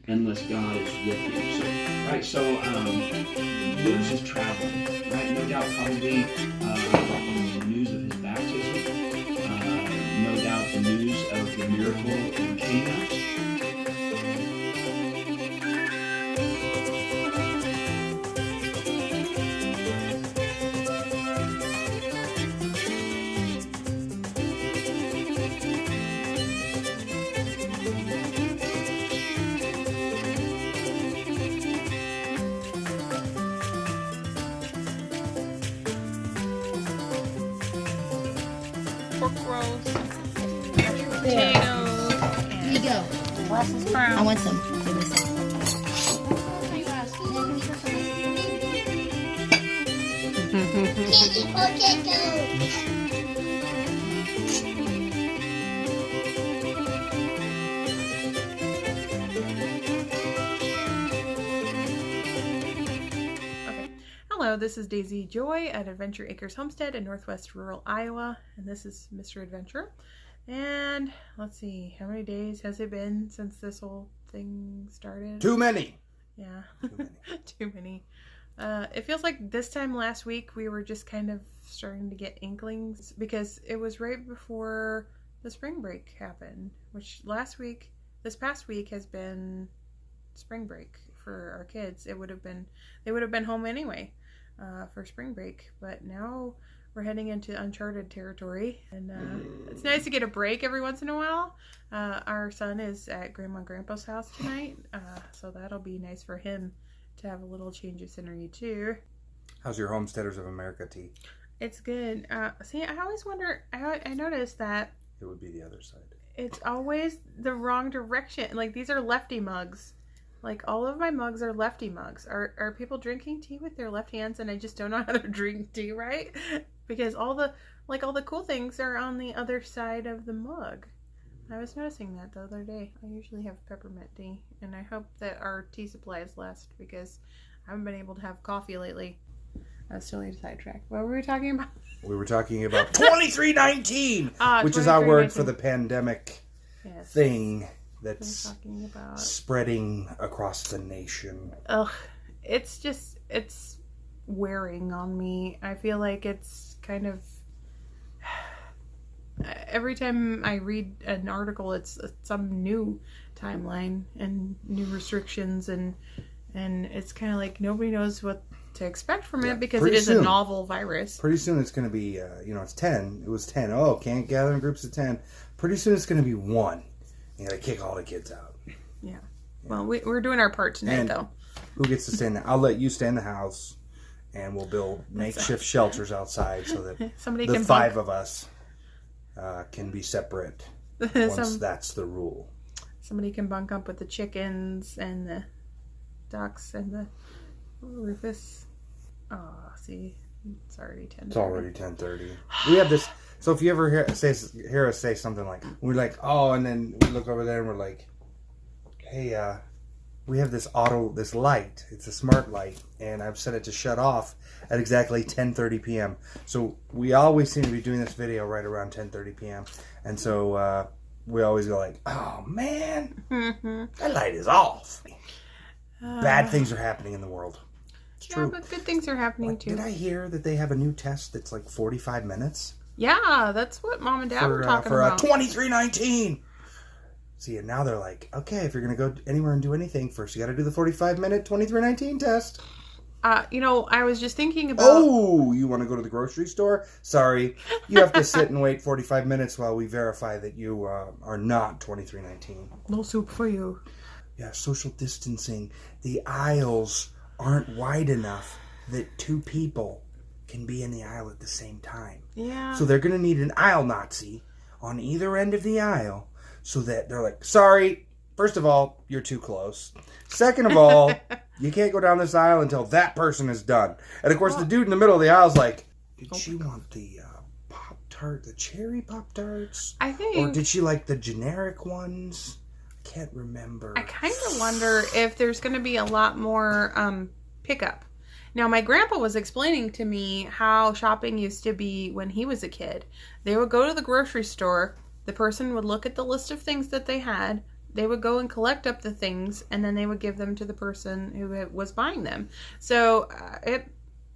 unless God is with you. So, right, so Luke's is traveling, right? No doubt, probably the news of his baptism, no doubt the news of the miracle in Cana. Pork roast, mashed potatoes. Here you go. Brussels I sprouts. want some. Give me some. Candy potato. Okay. Hello, this is Daisy Joy at Adventure Acres Homestead in northwest rural Iowa, and this is Mr. Adventure. And let's see, how many days has it been since this whole thing started? Too many. Yeah, Too many. too many. It feels like this time last week we were just kind of starting to get inklings because it was right before the spring break happened, which this past week has been spring break for our kids. They would have been home anyway for spring break, but now we're heading into uncharted territory, and it's nice to get a break every once in a while. Our son is at Grandma and Grandpa's house tonight, so that'll be nice for him to have a little change of scenery too. How's your Homesteaders of America tea? It's good. See, I always wonder, I noticed that It would be the other side. it's always the wrong direction. Like, these are lefty mugs. Like, all of my mugs are lefty mugs. Are people drinking tea with their left hands and I just don't know how to drink tea right? Because all the cool things are on the other side of the mug. I was noticing that the other day. I usually have peppermint tea, and I hope that our tea supplies last because I haven't been able to have coffee lately. I was totally sidetracked. What were we talking about? We were talking about 2319, which is our 2319. word for the pandemic Yes. thing We're that's talking about. spreading across the nation. Ugh, it's wearing on me. I feel like it's kind of every time I read an article, it's some new timeline and new restrictions, and it's kind of like nobody knows what to expect from it because it pretty is soon. a novel virus. Pretty soon it's going to be, it's 10. It was 10. Oh, can't gather in groups of 10. Pretty soon it's going to be 1. You got to kick all the kids out. Yeah. Well, we're doing our part tonight, And though. who gets to stay in the I'll let you stay in the house, and we'll build makeshift shelters outside so that Somebody the can 5 of us can be separate once that's the rule. Somebody can bunk up with the chickens and the ducks and the Rufus. Oh, see, it's already 10. It's already 10:30. We have this. So if you ever hear us say something like, we're like, oh, and then we look over there and we're like, hey, we have this light. It's a smart light, and I've set it to shut off at exactly 10:30 p.m. So we always seem to be doing this video right around 10:30 p.m. And so we always go like, oh man, that light is off. Bad things are happening in the world. It's Yeah, true. but good things are happening Like, too. did I hear that they have a new test that's like 45 minutes? Yeah, that's what Mom and Dad were talking for about. 2319. See, and now they're like, okay, if you're going to go anywhere and do anything, first you got to do the 45-minute 2319 test. I was just thinking about. Oh, you want to go to the grocery store? Sorry, you have to sit and wait 45 minutes while we verify that you are not 2319. No soup for you. Yeah, social distancing. The aisles aren't wide enough that 2 people can be in the aisle at the same time. Yeah. So they're going to need an aisle Nazi on either end of the aisle so that they're like, sorry, first of all, you're too close. Second of all, you can't go down this aisle until that person is done. And of course, the dude in the middle of the aisle is like, did she want the Pop-Tart, the cherry Pop-Tarts? I think. Or did she like the generic ones? I can't remember. I kind of wonder if there's going to be a lot more pickup. Now, my grandpa was explaining to me how shopping used to be when he was a kid. They would go to the grocery store. The person would look at the list of things that they had, they would go and collect up the things, and then they would give them to the person who was buying them. So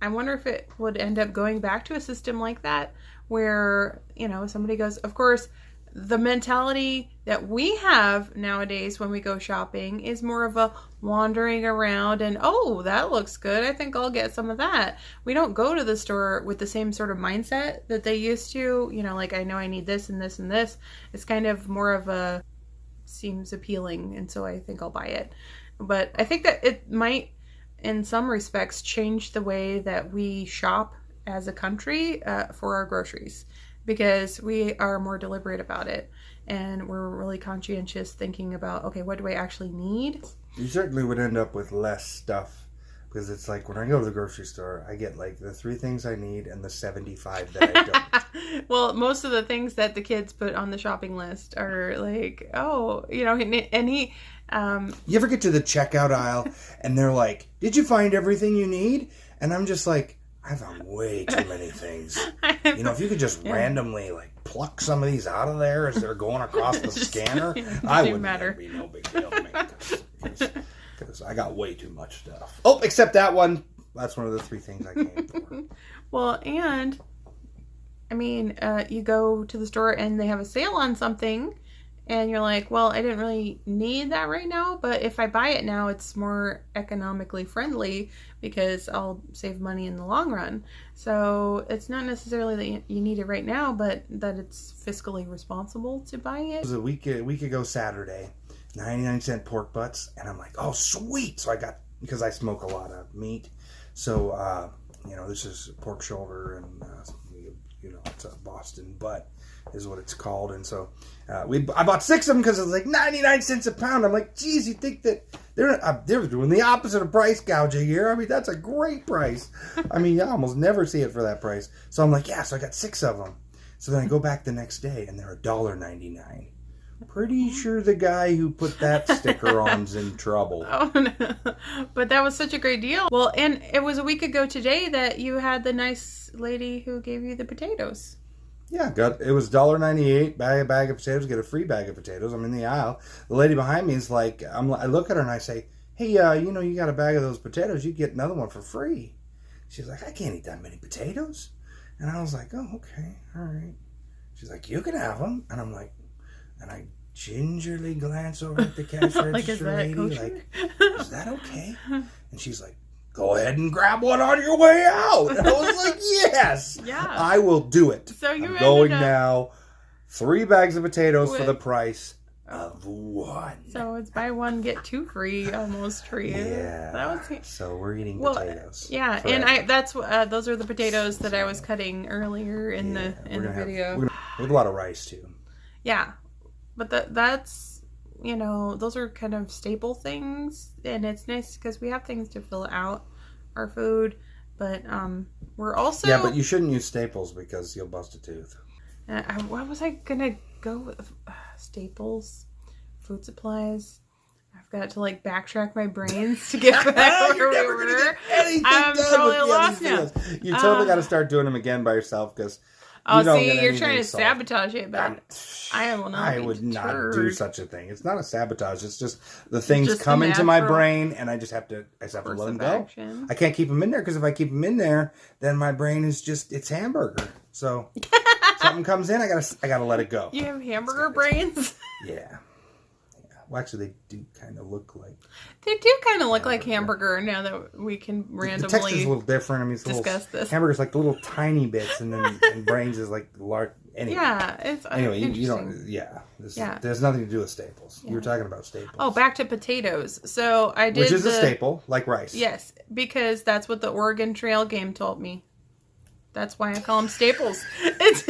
I wonder if it would end up going back to a system like that, where, somebody goes, of course, the mentality that we have nowadays when we go shopping is more of a wandering around and, oh, that looks good, I think I'll get some of that. We don't go to the store with the same sort of mindset that they used to, like, I know I need this and this and this. It's kind of more of a, seems appealing, and so I think I'll buy it. But I think that it might, in some respects, change the way that we shop as a country for our groceries, because we are more deliberate about it, and we're really conscientious thinking about, okay, what do I actually need? You certainly would end up with less stuff, because it's like when I go to the grocery store, I get like the 3 things I need and the 75 that I don't. Well, most of the things that the kids put on the shopping list are like, oh, and he... You ever get to the checkout aisle and they're like, did you find everything you need? And I'm just like, I found way too many things. If you could just randomly like pluck some of these out of there as they're going across the scanner, I wouldn't matter. It'd be no big deal to me, because I got way too much stuff. Oh, except that one. That's one of the 3 things I came for. Well, and I mean, you go to the store and they have a sale on something, and you're like, well, I didn't really need that right now, but if I buy it now, it's more economically friendly because I'll save money in the long run. So it's not necessarily that you need it right now, but that it's fiscally responsible to buy it. It was a week ago Saturday, 99-cent pork butts, and I'm like, oh, sweet. So I got, because I smoke a lot of meat, so, this is pork shoulder, and, it's a Boston butt is what it's called. And so I bought 6 of them because it was like 99 cents a pound. I'm like, geez, you think that they're doing the opposite of price gouging here? I mean, that's a great price. I mean, you almost never see it for that price. So I'm like, yeah, so I got 6 of them. So then I go back the next day and they're $1.99. Pretty sure the guy who put that sticker on's in trouble. Oh, no. But that was such a great deal. Well, and it was a week ago today that you had the nice lady who gave you the potatoes. Yeah, it was $1.98, bag of potatoes, get a free bag of potatoes. I'm in the aisle. The lady behind me is like, I look at her and I say, hey, you got a bag of those potatoes, you get another one for free. She's like, I can't eat that many potatoes. And I was like, oh, okay, all right. She's like, you can have them. And I'm like, and I gingerly glance over at the cash register lady, like, is that okay? And she's like, go ahead and grab one on your way out. And I was like, yes, yeah, I will do it. So I'm going now. 3 bags of potatoes for the price of 1. So it's buy 1, get 2 free, almost free. Yeah. That was... So we're eating potatoes. Yeah, forever. And those are the potatoes that I was cutting earlier in the video. We have a lot of rice too. Yeah, but that's, those are kind of staple things, and it's nice because we have things to fill out our food, but we're also... Yeah, but you shouldn't use staples because you'll bust a tooth. What was I gonna go with? Staples, food supplies. I've got to backtrack my brains to get back where we were. I'm totally lost now. You totally got to start doing them again by yourself because... you're trying to sabotage it, but I would not do such a thing. It's not a sabotage. It's just the things come into my brain, and I just have to let them go. I can't keep them in there because if I keep them in there, then my brain is it's hamburger. So something comes in, I gotta let it go. You have hamburger brains? Yeah. Well, actually, they do kind of look like... They do kind of look like hamburger now that we can randomly... The texture's a little different. I mean, discuss this. Hamburger's like the little tiny bits, and then and brains is like large... Anyway. Yeah, it's anyway, you don't... Yeah. There's nothing to do with staples. Yeah. You were talking about staples. Oh, back to potatoes. So I did Which is a staple, like rice. Yes, because that's what the Oregon Trail game told me. That's why I call them staples. It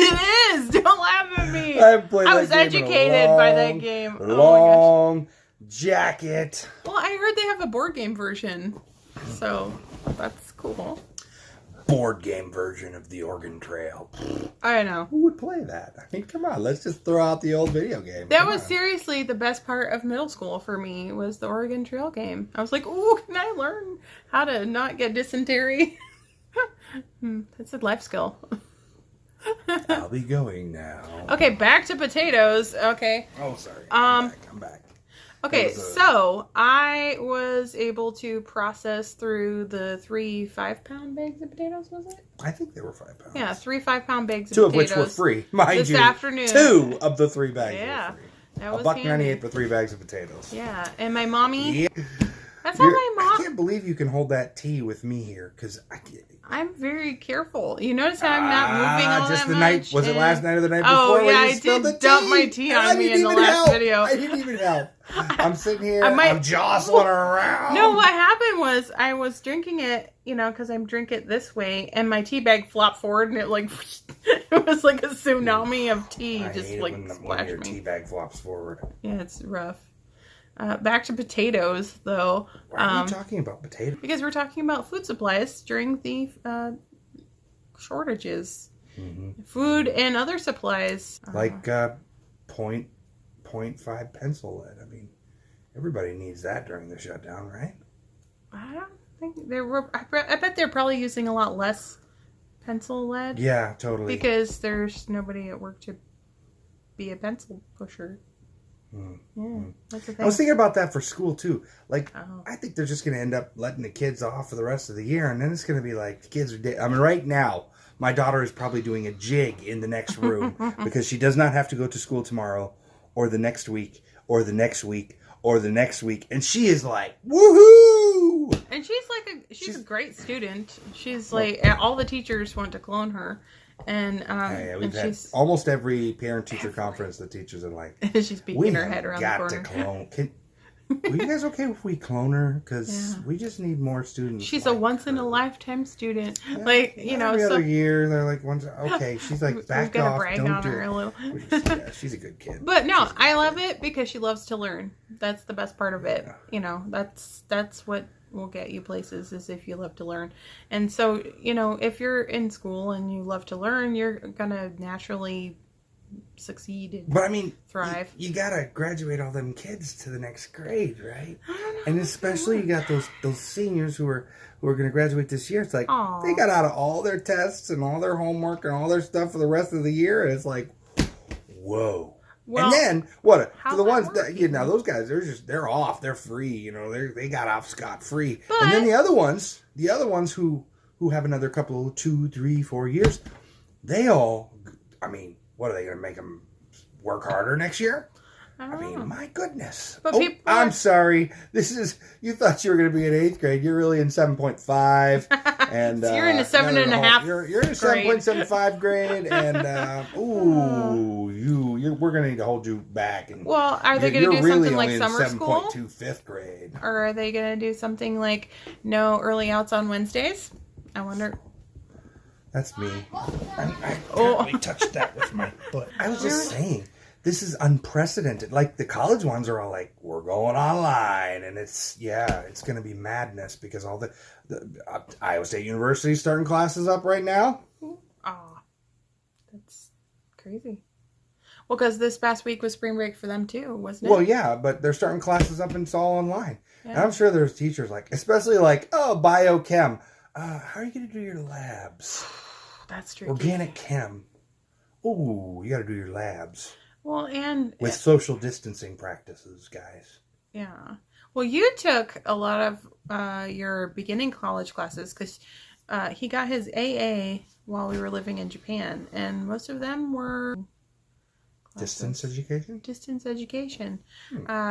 is. Don't laugh at me. I was educated by that game. Long jacket. Well, I heard they have a board game version, so that's cool. Board game version of the Oregon Trail. I know. Who would play that? I mean, come on. Let's just throw out the old video game. That was seriously the best part of middle school for me was the Oregon Trail game. I was like, ooh, can I learn how to not get dysentery? That's a life skill. I'll be going now. Okay, back to potatoes. Okay. Oh, sorry. I'm back. Okay, It was so I was able to process through the 3 5-pound bags of potatoes, was it? I think they were 5 pounds. Yeah, 3 5-pound bags of Two of potatoes. which were free, mind this you. afternoon. 2 of the 3 bags Yeah, were free. that was $1.98 handy. for 3 bags of potatoes. Yeah, and my mommy. Yeah. That's how my I mom. can't believe you can hold that tea with me here, because I can't. I'm very careful. You notice how I'm not moving all just that the much? night. Was it last night or the night Oh, before? when yeah, you I spilled did the dump tea? my tea And on I me didn't in the even last help. video. I didn't even help. I'm sitting here. I might- I'm jostling around. No, what happened was I was drinking it, because I drink it this way, and my tea bag flopped forward, and it it was like a tsunami of tea I just hate it when splashed your me. tea bag flops forward. Yeah, it's rough. Back to potatoes, though. Why are we talking about potatoes? Because we're talking about food supplies during the shortages. Mm-hmm. Food and other supplies. Like 0.5 pencil lead. I mean, everybody needs that during the shutdown, right? I don't think there were. I bet they're probably using a lot less pencil lead. Yeah, totally. Because there's nobody at work to be a pencil pusher. Yeah, that's the thing. I was thinking about that for school too. Like, Oh. I think they're just going to end up letting the kids off for the rest of the year, and then it's going to be like the kids are. I mean, right now, my daughter is probably doing a jig in the next room because she does not have to go to school tomorrow, or the next week, or the next week, or the next week, and she is like, woohoo! And she's a great student. She's like all the teachers want to clone her, and Yeah, we've and had she's almost every parent-teacher conference. The teachers are like, she's beating her head around the got corner. to clone. Were you guys okay if we clone her? Because Yeah. we just need more students. She's like a once in a her. lifetime student. Yeah, Every every other year they're like, okay, she's like, we've back got to off, brag don't on do her it. a little. Yeah, she's a good kid. But no, She's a good I love kid. it because she loves to learn. That's the best part of it. Yeah. That's what will get you places is if you love to learn. And so, if you're in school and you love to learn, you're gonna naturally succeed and But I mean, thrive. You gotta graduate all them kids to the next grade, right? I don't know. And especially you got those seniors who are gonna graduate this year. It's like Aw. they got out of all their tests and all their homework and all their stuff for the rest of the year, and it's like, whoa. Well, and then what? how's For the that ones that working? those guys, they're off, they're free. They got off scot free. But- And then the other ones who have another couple, 2, 3, 4 years, they all. I mean, what are they going to make them work harder next year? I I don't know. mean, my goodness. But Oh, people I'm are- sorry. You thought you were going to be in 8th grade. You're really in 7.5. And So you're in a no, 7.5 You're in 7.75 grade. And, we're going to need to hold you back. And Well, are they going to do really something like only summer in school? 7.2 5th grade. Or are they going to do something like no early outs on Wednesdays? I wonder. That's me. I Oh. apparently touched that with my foot. I was just saying, this is unprecedented. Like, the college ones are all like, we're going online. And it's going to be madness because all the Iowa State University is starting classes up right now. Oh, that's crazy. Well, because this past week was spring break for them too, wasn't it? Well, yeah, but they're starting classes up and it's all online. Yeah. And I'm sure there's teachers especially biochem. How are you going to do your labs? That's tricky. Organic chem. Ooh, you got to do your labs. Well, and With social distancing practices, guys. yeah. Well, you took a lot of your beginning college classes because he got his AA while we were living in Japan, and most of them were Distance education? Distance education.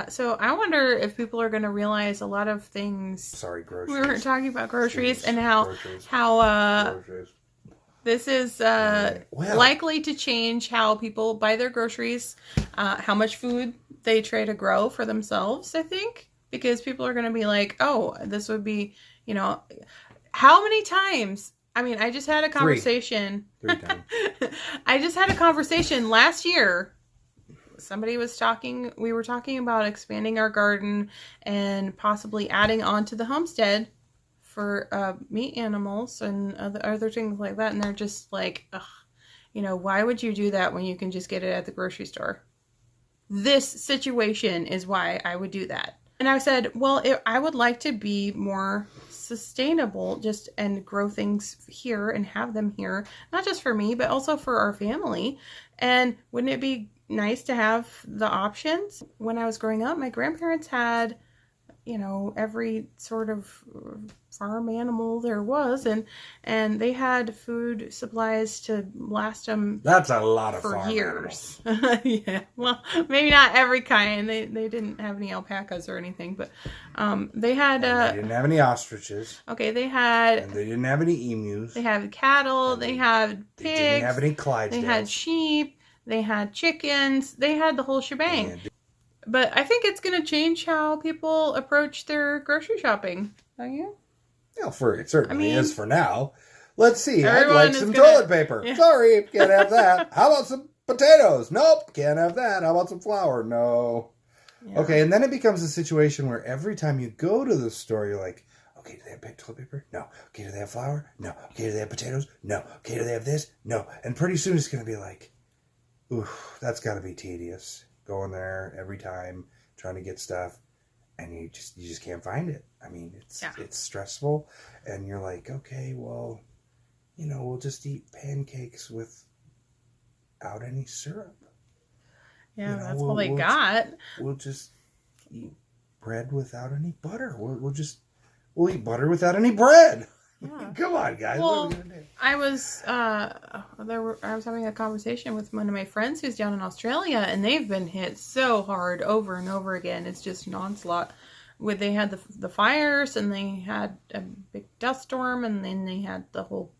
So I wonder if people are going to realize a lot of things. Sorry, groceries. We were talking about groceries Students, and how groceries. Groceries. This is likely to change how people buy their groceries, how much food they try to grow for themselves, I think. Because people are going to be like, oh, this would be, how many times? I mean, I just had a conversation. 3 times. I just had a conversation last year. We were talking about expanding our garden and possibly adding on to the homestead for meat animals and other things like that. And they're just like, ugh, why would you do that when you can just get it at the grocery store? This situation is why I would do that. And I said, well, I would like to be more sustainable and grow things here and have them here, not just for me, but also for our family. And wouldn't it be nice to have the options. When I was growing up, my grandparents had, every sort of farm animal there was, and they had food supplies to last them. That's a lot of for farm years. Yeah, well, maybe not every kind. They didn't have any alpacas or anything, but they had. They didn't have any ostriches. Okay, they had. And they didn't have any emus. They had cattle. They had pigs. They didn't have any Clydesdales. They had sheep. They had chickens. They had the whole shebang. But I think it's going to change how people approach their grocery shopping. Don't you? Well, it certainly is for now. Let's see. I'd Everyone like is some gonna- toilet paper. Yeah. Sorry, can't have that. How about some potatoes? Nope, can't have that. How about some flour? No. Yeah. Okay, and then it becomes a situation where every time you go to the store, you're like, okay, do they have toilet paper? No. Okay, do they have flour? No. Okay, do they have potatoes? No. Okay, do they have this? No. And pretty soon it's going to be like, ooh, that's got to be tedious. Going there every time, trying to get stuff, and you just can't find it. I mean, it's stressful, and you're like, okay, well, we'll just eat pancakes without any syrup. Yeah, that's all they got. We'll just eat bread without any butter. We'll eat butter without any bread. Yeah. Come on, guys. Well, what are we gonna do? I was having a conversation with one of my friends who's down in Australia, and they've been hit so hard over and over again. It's just an onslaught. They had the fires, and they had a big dust storm, and then they had the whole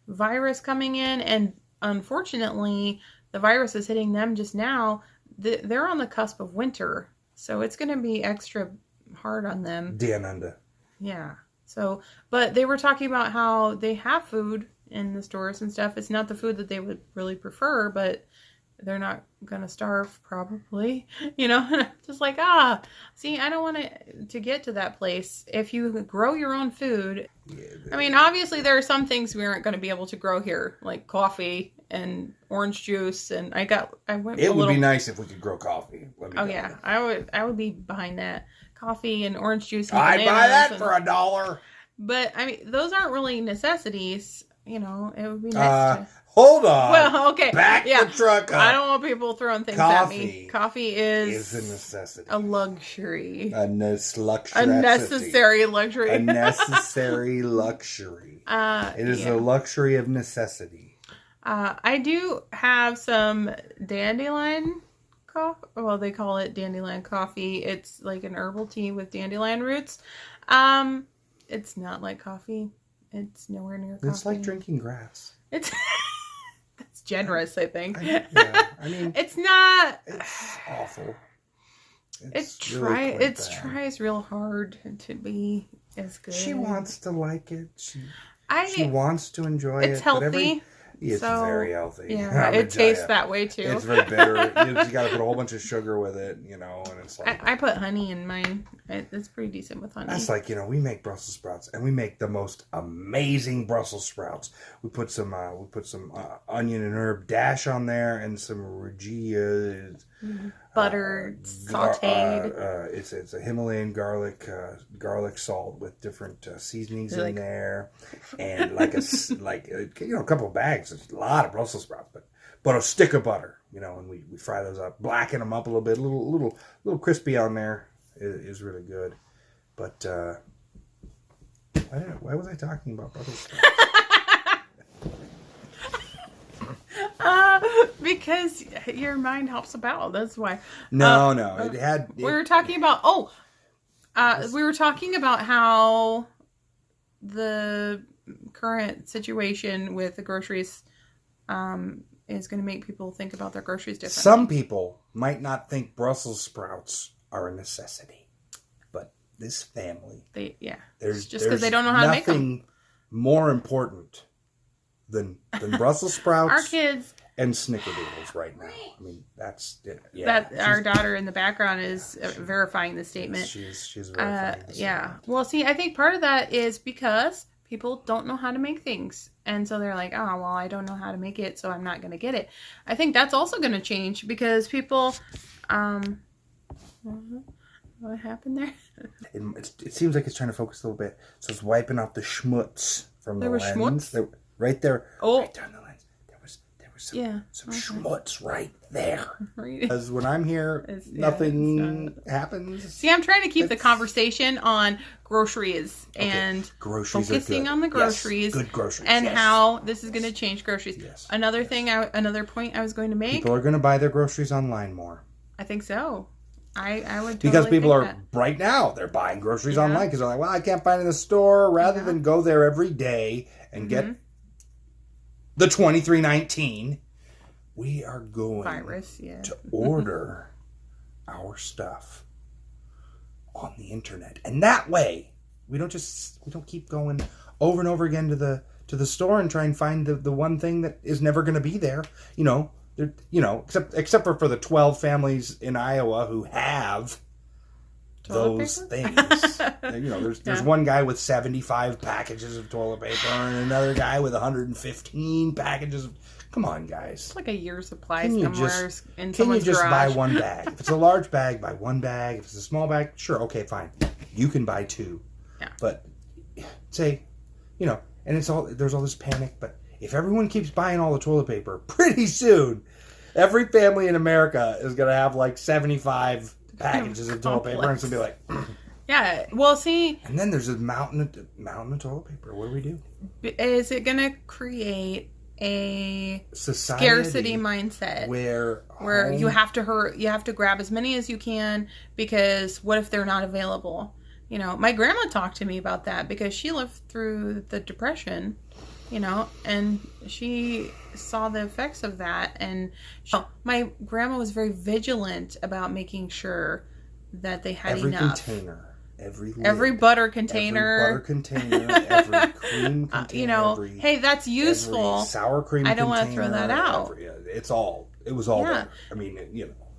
virus coming in, and unfortunately, the virus is hitting them just now. They're on the cusp of winter, so it's going to be extra hard on them. Down under. Yeah. So, but they were talking about how they have food in the stores and stuff. It's not the food that they would really prefer, but they're not going to starve probably, just like, see, I don't want to get to that place. If you grow your own food, I mean, obviously there are some things we aren't going to be able to grow here, like coffee and orange juice. And It would be nice if we could grow coffee. Yeah. I would be behind that. Coffee and orange juice. And I'd buy that for $1. But I mean, those aren't really necessities. It would be nice to. Hold on. Well, okay. Back the truck up. I don't want people throwing things at me. Coffee is a necessity. a luxury. A necessary luxury. A necessary luxury. It is a luxury of necessity. I do have some dandelion coffee. Well, they call it dandelion coffee. It's like an herbal tea with dandelion roots. It's not like coffee. It's nowhere near coffee. It's like drinking grass. It's that's generous, I think. I mean, it's not. It's awful. It really tries real hard to be as good. She wants to like it. She wants to enjoy it. It's healthy. It's very healthy. Yeah, it tastes that way too. It's very bitter. You got to put a whole bunch of sugar with it, and it's like... I put honey in mine. It's pretty decent with honey. That's like, we make Brussels sprouts, and we make the most amazing Brussels sprouts. We put some onion and herb dash on there, and some Regia... butter, sauteed. It's a Himalayan garlic salt with different seasonings in there, and a couple of bags. It's a lot of Brussels sprouts, but a stick of butter, and we fry those up, blacken them up a little bit, a little crispy on there is really good. But why was I talking about Brussels sprouts? Because your mind hops about. That's why. No. We were talking about. We were talking about how the current situation with the groceries is going to make people think about their groceries differently. Some people might not think Brussels sprouts are a necessity, but this family, there's just because they don't know how to make them. Nothing more important than Brussels sprouts. Our kids and snickerdoodles right now. I mean, that's it. Yeah, that our daughter in the background is verifying the statement. She's verifying the statement. Well, see, I think part of that is because people don't know how to make things, and so they're like, "Oh, well, I don't know how to make it, so I'm not going to get it." I think that's also going to change because people. What happened there? It seems like it's trying to focus a little bit, so it's wiping out the schmutz from the lens. Schmutz? Right there. Oh. Right there on the lens. There was some schmutz right there. Right. Because when I'm here, nothing happens. See, I'm trying to keep the conversation on groceries and groceries focusing on the groceries. Yes, good groceries. And how this is going to change groceries. Yes. Another point I was going to make. People are going to buy their groceries online more. I think so. I would totally because people think are that. right now they're buying groceries online because they're like, well, I can't find it in the store. Rather than go there every day and get the 2319, we are going to order our stuff on the internet, and that way we don't keep going over and over again to the store and try and find the one thing that is never going to be there. Except for the 12 families in Iowa who have those things. There's one guy with 75 packages of toilet paper and another guy with 115 packages of... Come on, guys. It's like a year's supply somewhere in someone's garage. Can you just buy one bag? If it's a large bag, buy one bag. If it's a small bag, sure, okay, fine. You can buy two. Yeah. But say, and there's all this panic, but if everyone keeps buying all the toilet paper, pretty soon, every family in America is going to have like 75 packages of toilet paper, and it's going to be like... Yeah, well, see... And then there's a mountain of toilet paper. What do we do? Is it going to create a society scarcity mindset where you have to grab as many as you can because what if they're not available? My grandma talked to me about that because she lived through the Depression, and she saw the effects of that. And my grandma was very vigilant about making sure that they had enough. Every butter container, every cream container, hey, that's useful. Every sour cream I don't want to throw that out. It was all there. I mean,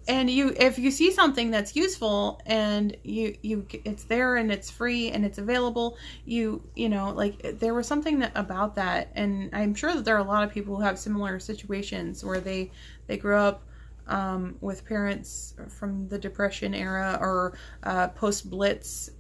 And if you see something that's useful and it's there and it's free and it's available, there was something about that, and I'm sure that there are a lot of people who have similar situations where they grew up with parents from the Depression era or post-Blitz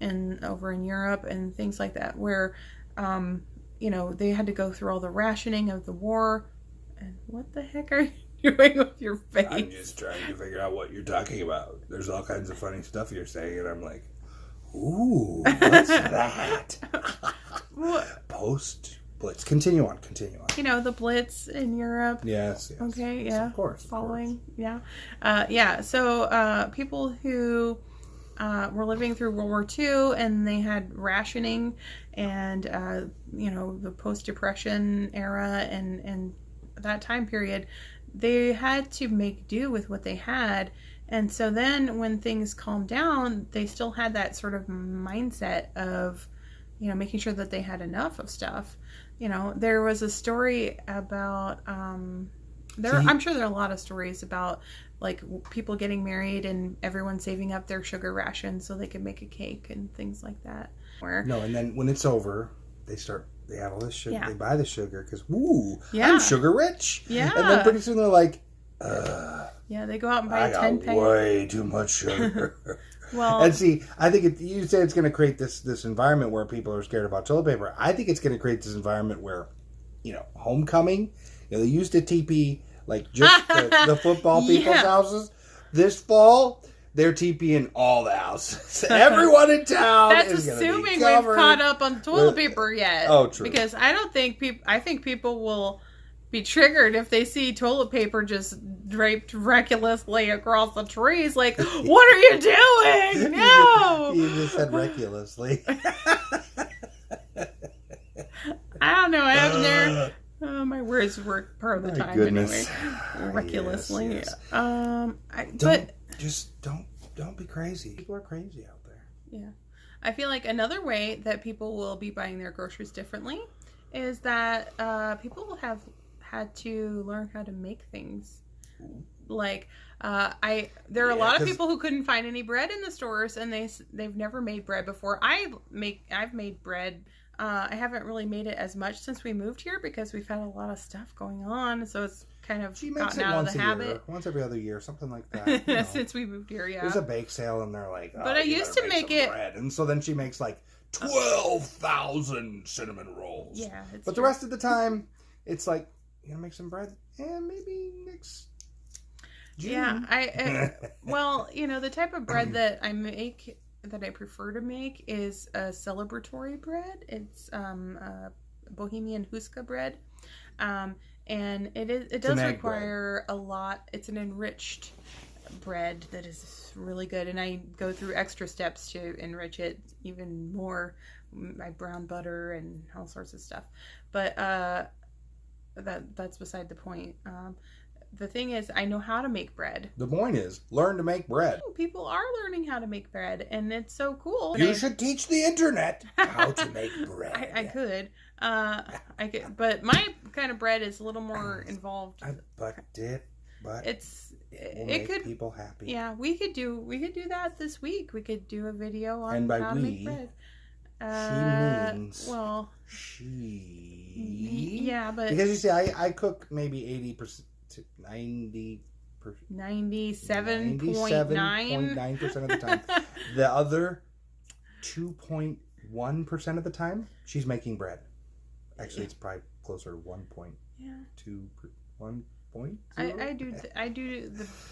over in Europe and things like that, where they had to go through all the rationing of the war. And what the heck are you doing with your face? I'm just trying to figure out what you're talking about. There's all kinds of funny stuff you're saying, and I'm like, ooh, what's that? Post-Blitz. Continue on. The Blitz in Europe. Yes. Okay, yeah. Of course. Following, yeah. So people who were living through World War II and they had rationing and, the post-Depression era and that time period, they had to make do with what they had. And so then when things calmed down, they still had that sort of mindset of, making sure that they had enough of stuff. There was a story about, I'm sure there are a lot of stories about like people getting married and everyone saving up their sugar rations so they could make a cake and things like that. And then when it's over, they have all this sugar. Yeah. They buy the sugar because, yeah. I'm sugar rich. Yeah. And then pretty soon they're like, yeah, they go out and buy a 10-pack. Way too much sugar. Well, and see, I think you say it's going to create this environment where people are scared about toilet paper. I think it's going to create this environment where, homecoming, they used to teepee like just the football people's houses. This fall, they're teepeeing all the houses. Everyone in town That's is going to be assuming covered we've caught up on toilet paper yet. Oh, true. Because I think people will be triggered if they see toilet paper just draped recklessly across the trees. Like, what are you doing? No! You just said recklessly. I don't know. I've never... my words work part of the time anyway. Recklessly. Yes. Don't be crazy. People are crazy out there. Yeah. I feel like another way that people will be buying their groceries differently is that people have had to learn how to make things. Like there are a lot of people who couldn't find any bread in the stores, and they've never made bread before. I've made bread. I haven't really made it as much since we moved here because we've had a lot of stuff going on, so it's kind of gotten out of the habit. Once every other year, something like that. Since we moved here, yeah. There's a bake sale, and they're like, but I used to make it bread. And so then she makes like 12,000 cinnamon rolls. Yeah, but the rest of the time, it's like You gonna make some bread? And maybe next June. Yeah, well, the type of bread that I make, that I prefer to make, is a celebratory bread. It's Bohemian Huska bread, and it does require a lot. It's an enriched bread that is really good, and I go through extra steps to enrich it even more. My brown butter and all sorts of stuff, but that's beside the point. The thing is, I know how to make bread. The point is, learn to make bread. People are learning how to make bread, and it's so cool. You should teach the internet how to make bread. I could. I could, but my kind of bread is a little more involved. But it will make people happy. Yeah, we could do that this week. We could do a video on and by how to make bread. She means she. Yeah, but because you see, I cook maybe 80% to 90%. 97.9% of the time. The other 2.1% of the time, she's making bread. Actually, it's probably closer to 1.2. 1.0. I do the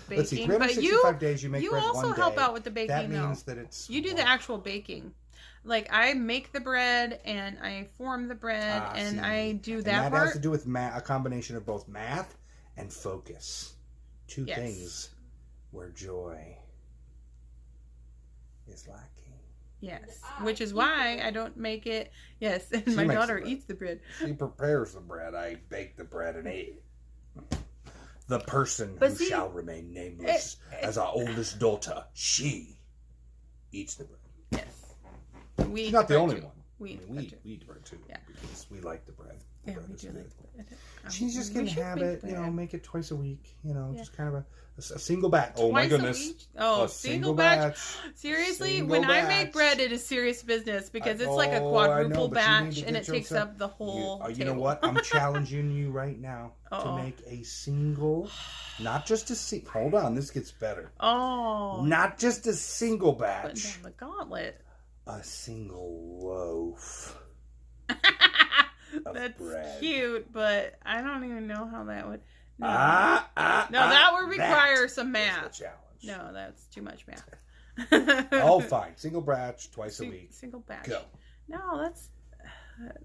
baking. Let's see, 365 days you make bread one day. You also help out with the baking. That means that it's you do the actual baking. Like, I make the bread and I form the bread and I do that part. That has to do with a combination of both math and focus. Two things where joy is lacking. Yes, which is why I don't make it. Yes, and my daughter eats the bread. She prepares the bread. I bake the bread and eat it. The person who shall remain nameless as our oldest daughter, she eats the bread. Yes. She's not the only one. We eat bread too. Yeah. Because we like the bread. Yeah, we do like the bread. She's just going to have it, make it twice a week, just kind of a single batch. Oh my goodness. Oh, single batch. Seriously, when I make bread, it is serious business because it's like a quadruple batch and it takes up the whole table. You know what? I'm challenging you right now to make a single, not just a hold on, this gets better. Oh. Not just a single batch. Putting down the gauntlet. A single loaf. That's bread. Cute, but I don't even know how that would. No, that would require some math. Challenge. No, that's too much math. Oh, fine. Single batch, twice a week. Single batch. Go. No, that's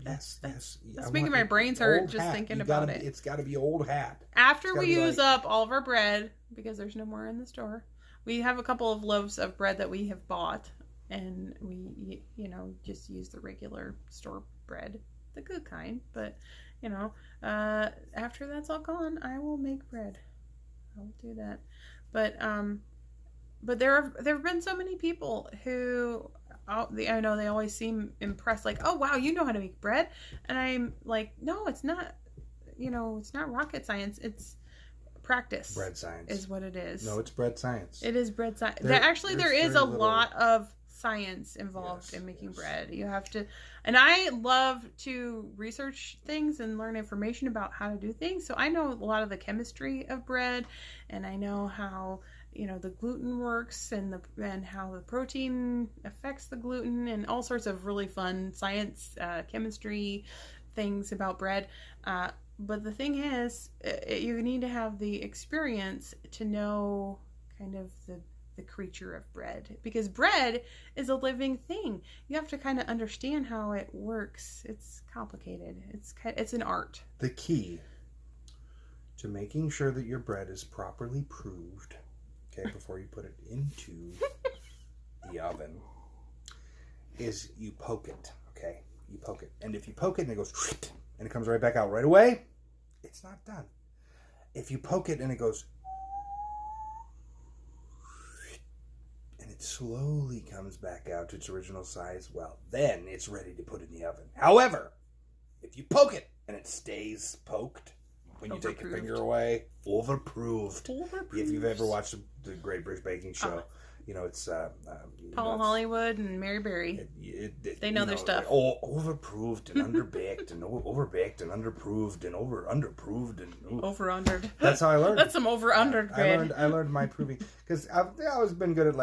yes. That's making my brains hurt just thinking about it. It's got to be old hat. After we use up all of our bread, because there's no more in the store, we have a couple of loaves of bread that we have bought, and we, just use the regular store bread. The good kind, but after that's all gone, I will make bread. I'll do that. But there have been so many people who I know they always seem impressed, like, oh wow, you know how to make bread, and I'm like, no, it's not. It's not rocket science. It's practice. Bread science is what it is. No, it's bread science. It is bread science. There is a lot of science involved in making bread. You have to, and I love to research things and learn information about how to do things. So I know a lot of the chemistry of bread, and I know how the gluten works and how the protein affects the gluten, and all sorts of really fun science, chemistry things about bread. But the thing is, you need to have the experience to know kind of the creature of bread, because bread is a living thing. You have to kind of understand how it works. It's complicated. It's an art. The key to making sure that your bread is properly proved, before you put it into the oven, is you poke it. You poke it, and if you poke it and it goes and it comes right back out right away, it's not done. If you poke it and it goes it slowly comes back out to its original size, well, then it's ready to put in the oven. However, if you poke it and it stays poked, when you take your finger away, overproved. If you've ever watched the Great British Baking Show, it's Paul Hollywood and Mary Berry. They know their stuff. Overproved and underbaked and overbaked and underproved and underproved and over-undered. That's how I learned. That's some over-undered bread. I learned my proving, because I've always been good at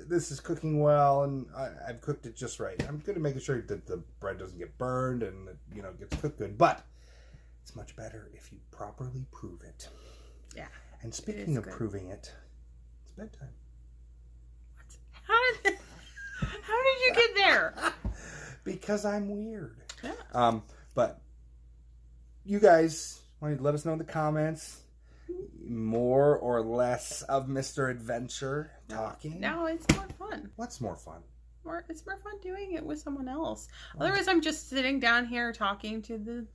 this is cooking well, and I've cooked it just right. I'm good at making sure that the bread doesn't get burned and gets cooked good. But It's much better if you properly prove it. Yeah. And speaking of good. proving it, it's bedtime. How did you get there? Because I'm weird. Yeah. But you guys want to let us know in the comments more or less of Mr. Adventure talking? No, it's more fun. What's more fun? It's more fun doing it with someone else. Otherwise, I'm just sitting down here talking to the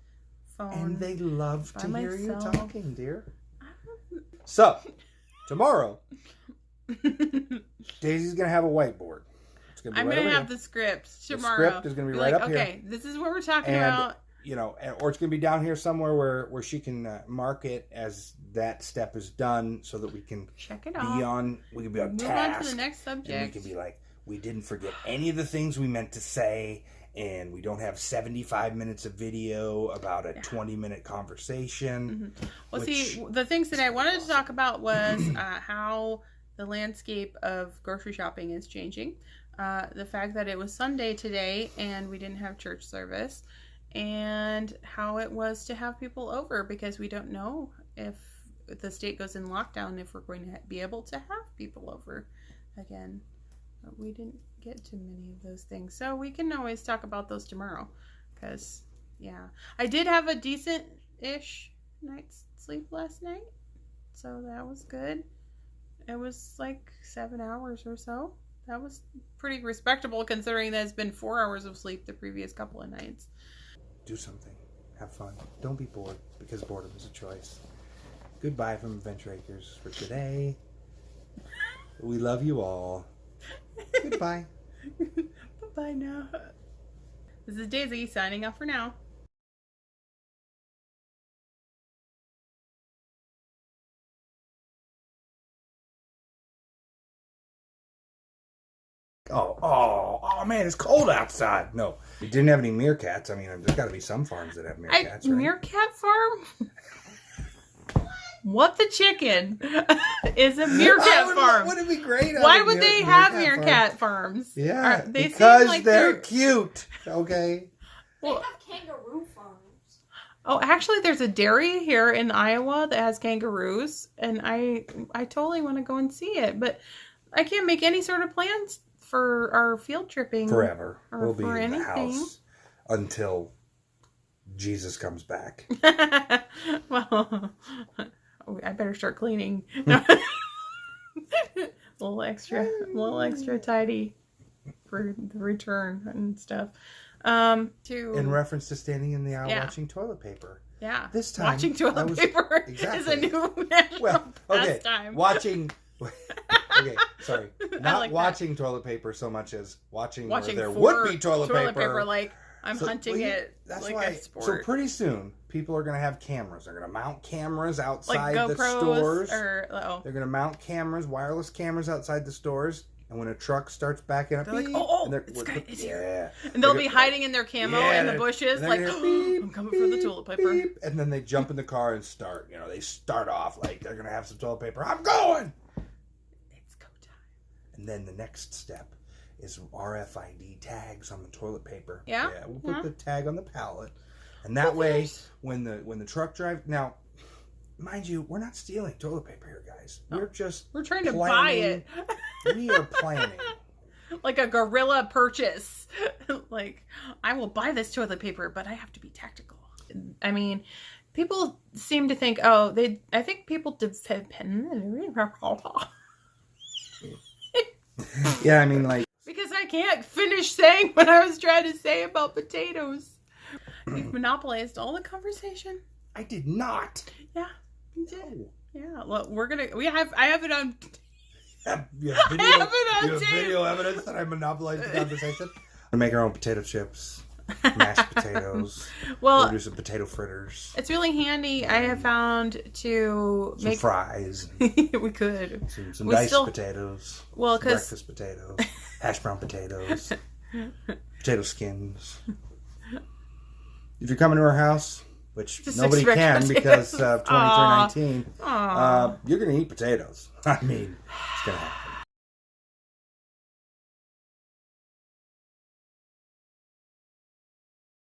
phone. And they love to hear you myself. talking, dear. So, tomorrow, Daisy's going to have a whiteboard. It's gonna be I'm right going to over have here. the script tomorrow. The script is going to be right up here. Okay, this is what we're talking And, about. you know, or it's going to be down here somewhere where she can mark it as that step is done so that we can Check it be off. on, we can be on Move task. on to the next subject. And we can be like, we didn't forget any of the things we meant to say, and we don't have 75 minutes of video about a 20-minute conversation. Mm-hmm. Well, see, the things that I wanted to talk about was how the landscape of grocery shopping is changing. The fact that it was Sunday today and we didn't have church service, and how it was to have people over, because we don't know if the state goes in lockdown if we're going to be able to have people over again. But we didn't get to many of those things, so we can always talk about those tomorrow, because I did have a decent-ish night's sleep last night, so that was good. It was like 7 hours or so. That was pretty respectable considering that it's been 4 hours of sleep the previous couple of nights. Do something. Have fun. Don't be bored, because boredom is a choice. Goodbye from Adventure Acres for today. We love you all. Goodbye. Bye-bye now. This is Daisy signing off for now. Oh, man, it's cold outside. No, you didn't have any meerkats. I mean, there's got to be some farms that have meerkats, right? Meerkat farm? What the chicken is a meerkat farm? Wouldn't it be great? Why would they have meerkat farms? Yeah, They seem because like they're cute. Okay. Well, They have kangaroo farms. oh, actually, there's a dairy here in Iowa that has kangaroos, and I totally want to go and see it, but I can't make any sort of plans for our field tripping Forever. or We'll be for in the anything. house until Jesus comes back. Well, I better start cleaning. a little extra tidy for the return and stuff. In reference to standing in the aisle watching toilet paper. Yeah. This time, watching toilet paper is a new national pastime. Watching. Okay, sorry. Not like watching toilet paper so much as watching where there for would be toilet paper. Like I'm hunting it that's like why, a sport. So pretty soon, people are going to have cameras. They're going to mount cameras outside like the GoPros stores. They're going to mount cameras, wireless cameras outside the stores. And when a truck starts backing up, they're like, beep, oh, and it's good, it's here. Yeah. And they'll be hiding in their camo in the bushes, like, beep, I'm coming for the toilet paper. Beep, and then they jump in the car and start. You know, they start off like they're going to have some toilet paper. I'm going! It's go time. And then the next step is RFID tags on the toilet paper. Yeah? Yeah, we'll put the tag on the pallet. And that way, when the truck drive... Now, mind you, we're not stealing toilet paper here, guys. We're trying to buy it. We are planning. Like a guerrilla purchase. Like, I will buy this toilet paper, but I have to be tactical. I mean, people seem to think, I think people depend... Yeah, I mean, like... Because I can't finish saying what I was trying to say about potatoes. You've monopolized all the conversation. I did not. Yeah, you did. No. Yeah, well, I have it on... You have video, I have it on you have tape. video evidence that I monopolized the conversation? We make our own potato chips, mashed potatoes. Well, We'll do some potato fritters. it's really handy. I have found to Some make... fries. We could. Some We diced still- potatoes. Well, some 'cause... breakfast potatoes. Hash brown potatoes. Potato skins. If you're coming to our house, which Just nobody expect can potatoes. because of 2319, Aw. you're going to eat potatoes. I mean, it's going to happen.